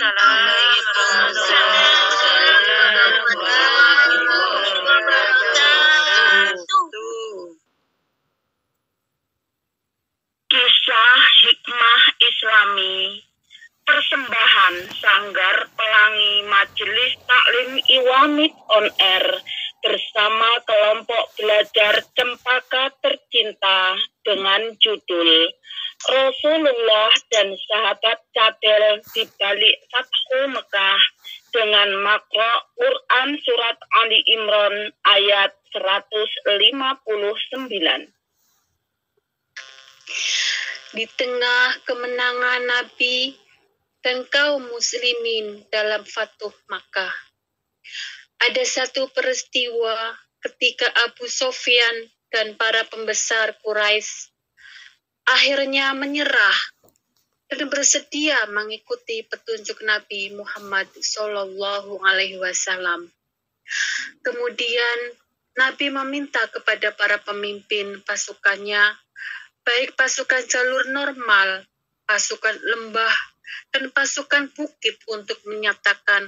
Kisah Hikmah Islami, persembahan Sanggar Pelangi Majelis Taklim Iwamid on Air bersama kelompok belajar Cempaka Tercinta dengan judul Rasulullah dan Sahabat Cadel di Balik Fathu Mekah dengan makro Quran Surat Ali Imran ayat 159. Di tengah kemenangan Nabi dan kaum muslimin dalam Fathu Makkah, ada satu peristiwa ketika Abu Sufyan dan para pembesar Quraisy akhirnya menyerah dan bersedia mengikuti petunjuk Nabi Muhammad SAW. Kemudian Nabi meminta kepada para pemimpin pasukannya, baik pasukan jalur normal, pasukan lembah, dan pasukan bukit untuk menyatakan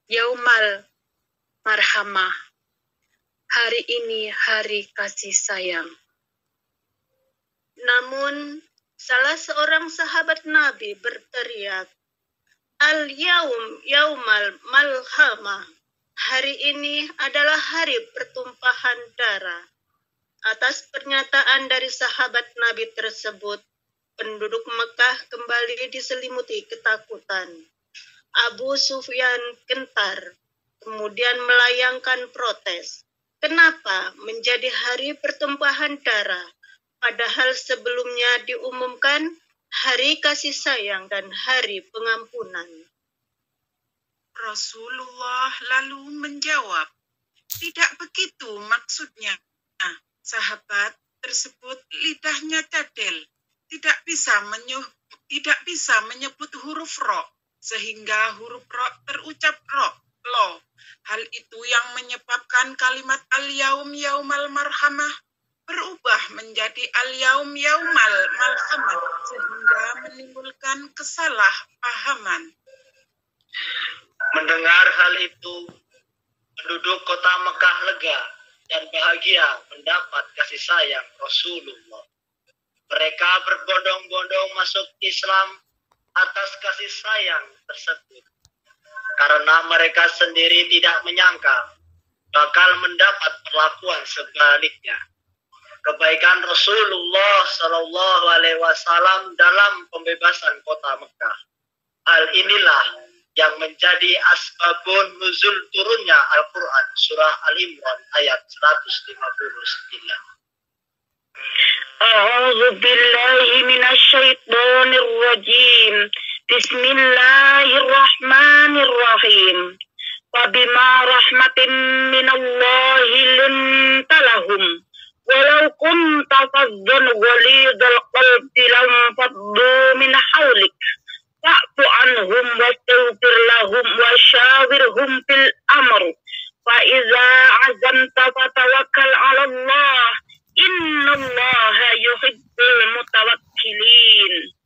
Yaumal Marhamah. Hari ini hari kasih sayang. Namun, salah seorang sahabat Nabi berteriak, Yaumal Malhamah. Hari ini adalah hari pertumpahan darah. Atas pernyataan dari sahabat Nabi tersebut, penduduk Mekah kembali diselimuti ketakutan. Abu Sufyan gentar, kemudian melayangkan protes. Kenapa menjadi hari pertumpahan darah, padahal sebelumnya diumumkan hari kasih sayang dan hari pengampunan? Rasulullah lalu menjawab, tidak begitu maksudnya. Sahabat tersebut lidahnya cadel, tidak bisa menyebut huruf ro, sehingga huruf ro terucap lo. Hal itu yang menyebabkan kalimat al-yaum yaumal marhamah berubah menjadi al-yaum yaumal malhamah, sehingga menimbulkan kesalahpahaman. Mendengar hal itu, penduduk kota Mekah lega dan bahagia mendapat kasih sayang Rasulullah. Mereka berbondong-bondong masuk Islam atas kasih sayang tersebut, karena mereka sendiri tidak menyangka bakal mendapat perlakuan sebaliknya. Kebaikan Rasulullah Shallallahu Alaihi Wasallam dalam pembebasan kota Mekah. Hal inilah yang menjadi asbabun nuzul turunnya Al-Quran surah Al-Imran ayat 159. A'udzu billahi minasyaitonir rajim. Bismillahirrahmanirrahim. Wa bima rahmatin minallahi linta lahum. Walau kunta faddan ghalidhal qalbi lam faddu min hawlik. Fa'fu anhum wastaghfir lahum wa syawirhum fil amr. Fa iza azamta fatawakkal 'ala Allah. Innallaha yuhibbul mutawakkilin.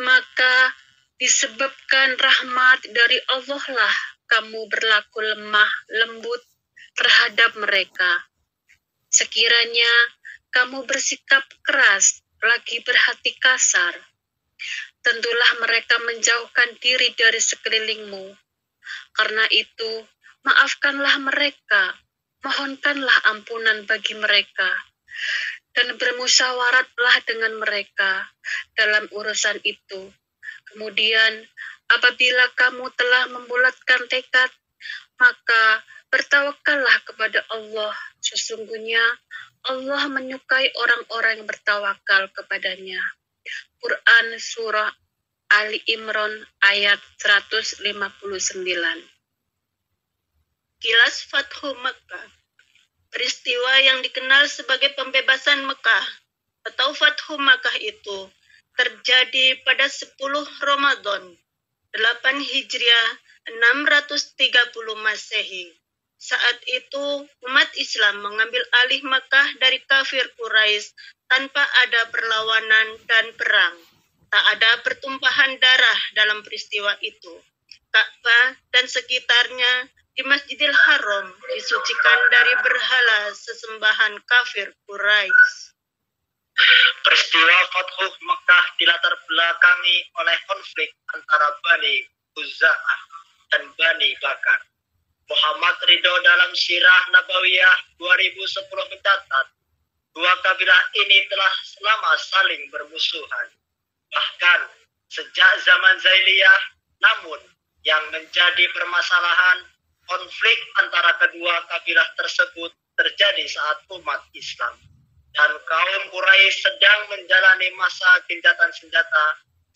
Maka disebabkan rahmat dari Allah lah kamu berlaku lemah lembut terhadap mereka. Sekiranya kamu bersikap keras lagi berhati kasar, tentulah mereka menjauhkan diri dari sekelilingmu. Karena itu, maafkanlah mereka, mohonkanlah ampunan bagi mereka, dan bermusyawaratlah dengan mereka dalam urusan itu. Kemudian, apabila kamu telah membulatkan tekad, maka bertawakallah kepada Allah. Sesungguhnya Allah menyukai orang-orang yang bertawakal kepadanya. Quran Surah Ali Imran ayat 159. Kilas Fathu Makkah. Peristiwa yang dikenal sebagai pembebasan Mekah atau Fathu Makkah itu terjadi pada 10 Ramadan 8 Hijriah 630 Masehi. Saat itu umat Islam mengambil alih Makkah dari kafir Quraisy tanpa ada perlawanan dan perang. Tak ada pertumpahan darah dalam peristiwa itu. Ka'bah dan sekitarnya di Masjidil Haram disucikan dari berhala sesembahan kafir Quraisy. Peristiwa Fathu Mekah dilatar belakangi oleh konflik antara Bani Khuza'ah dan Bani Bakar. Muhammad Ridho dalam Sirah Nabawiyah 2010 mencatat, dua kabilah ini telah lama saling bermusuhan. Bahkan sejak zaman Jahiliyah, namun yang menjadi permasalahan konflik antara kedua kabilah tersebut terjadi saat umat Islam dan kaum Quraisy sedang menjalani masa gencatan senjata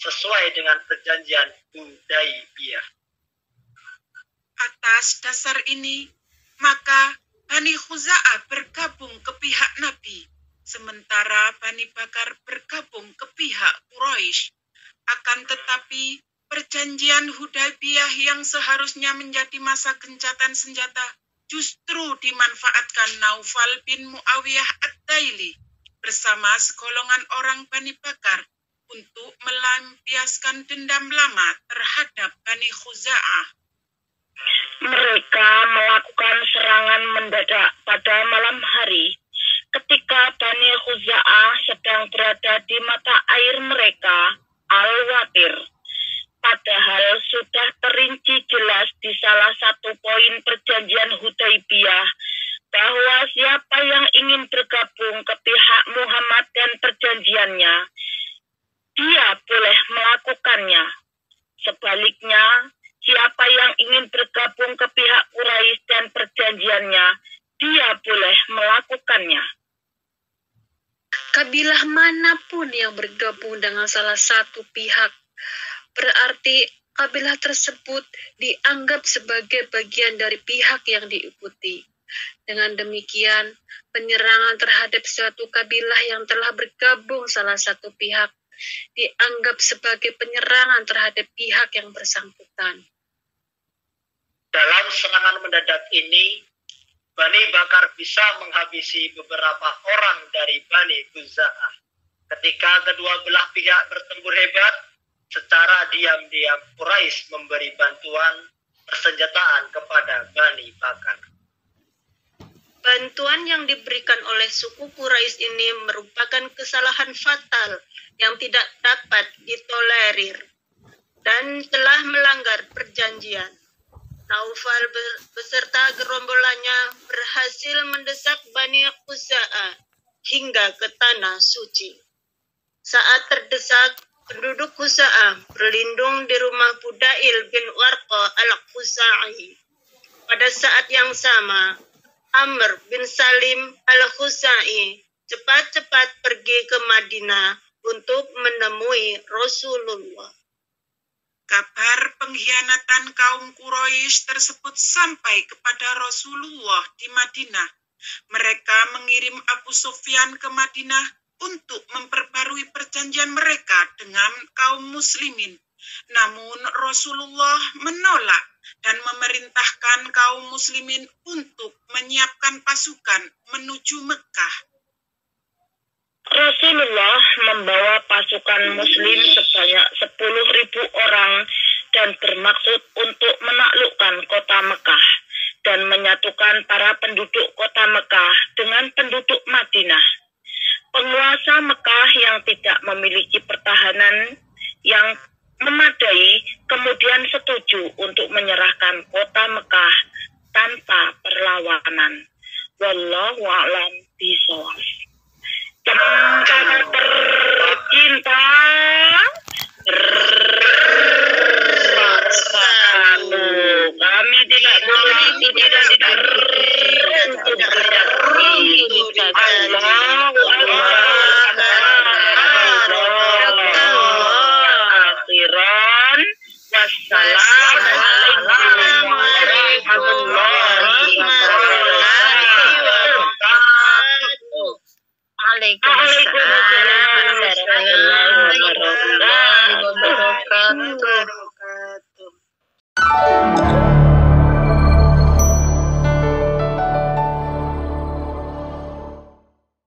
sesuai dengan perjanjian Hudaybiyah. Atas dasar ini, maka Bani Khuza'ah bergabung ke pihak Nabi, sementara Bani Bakar bergabung ke pihak Quraisy. Akan tetapi, perjanjian Hudaybiyah yang seharusnya menjadi masa gencatan senjata justru dimanfaatkan Naufal bin Muawiyah Ad-Daili bersama segolongan orang Bani Bakar untuk melampiaskan dendam lama terhadap Bani Khuza'ah. Mereka melakukan serangan mendadak pada malam hari ketika Bani Khuza'ah sedang berada di mata air mereka, Al-Watir. Padahal sudah terinci jelas di salah satu poin perjanjian Hudaybiyah bahwa siapa yang ingin bergabung ke pihak Muhammad dan perjanjiannya, dia boleh melakukannya. Sebaliknya, siapa yang ingin bergabung ke pihak Quraisy dan perjanjiannya, dia boleh melakukannya. Kabilah manapun yang bergabung dengan salah satu pihak, berarti kabilah tersebut dianggap sebagai bagian dari pihak yang diikuti. Dengan demikian, penyerangan terhadap suatu kabilah yang telah bergabung salah satu pihak dianggap sebagai penyerangan terhadap pihak yang bersangkutan. Dalam serangan mendadak ini, Bani Bakar bisa menghabisi beberapa orang dari Bani Khuza'ah. Ketika kedua belah pihak bertempur hebat, secara diam-diam Quraisy memberi bantuan persenjataan kepada Bani Bakar. Bantuan yang diberikan oleh suku Quraisy ini merupakan kesalahan fatal yang tidak dapat ditolerir dan telah melanggar perjanjian. Naufal beserta gerombolannya berhasil mendesak Bani Khuza'ah hingga ke tanah suci. Saat terdesak, penduduk Khuza'ah berlindung di rumah Budail bin Warqa al-Khuza'i. Pada saat yang sama, Amr bin Salim al-Khuza'i cepat-cepat pergi ke Madinah untuk menemui Rasulullah. Kabar pengkhianatan kaum Quraisy tersebut sampai kepada Rasulullah di Madinah. Mereka mengirim Abu Sufyan ke Madinah untuk memperbarui perjanjian mereka dengan kaum muslimin. Namun Rasulullah menolak dan memerintahkan kaum muslimin untuk menyiapkan pasukan menuju Mekah. Rasulullah membawa pasukan muslim sebanyak 10.000 orang dan bermaksud untuk menaklukkan kota Mekah dan menyatukan para penduduk kota Mekah dengan penduduk Madinah. Penguasa Mekah yang tidak memiliki pertahanan yang memadai kemudian setuju untuk menyerahkan kota Mekah tanpa perlawanan. Wallahu a'lam bishawab. Teman-teman tercinta, kami tidak boleh tidak untuk berjanji. Allahu akhiran. Wassalamualaikum warahmatullahi wabarakatuh. Waalaikumsalam warahmatullahi wabarakatuh.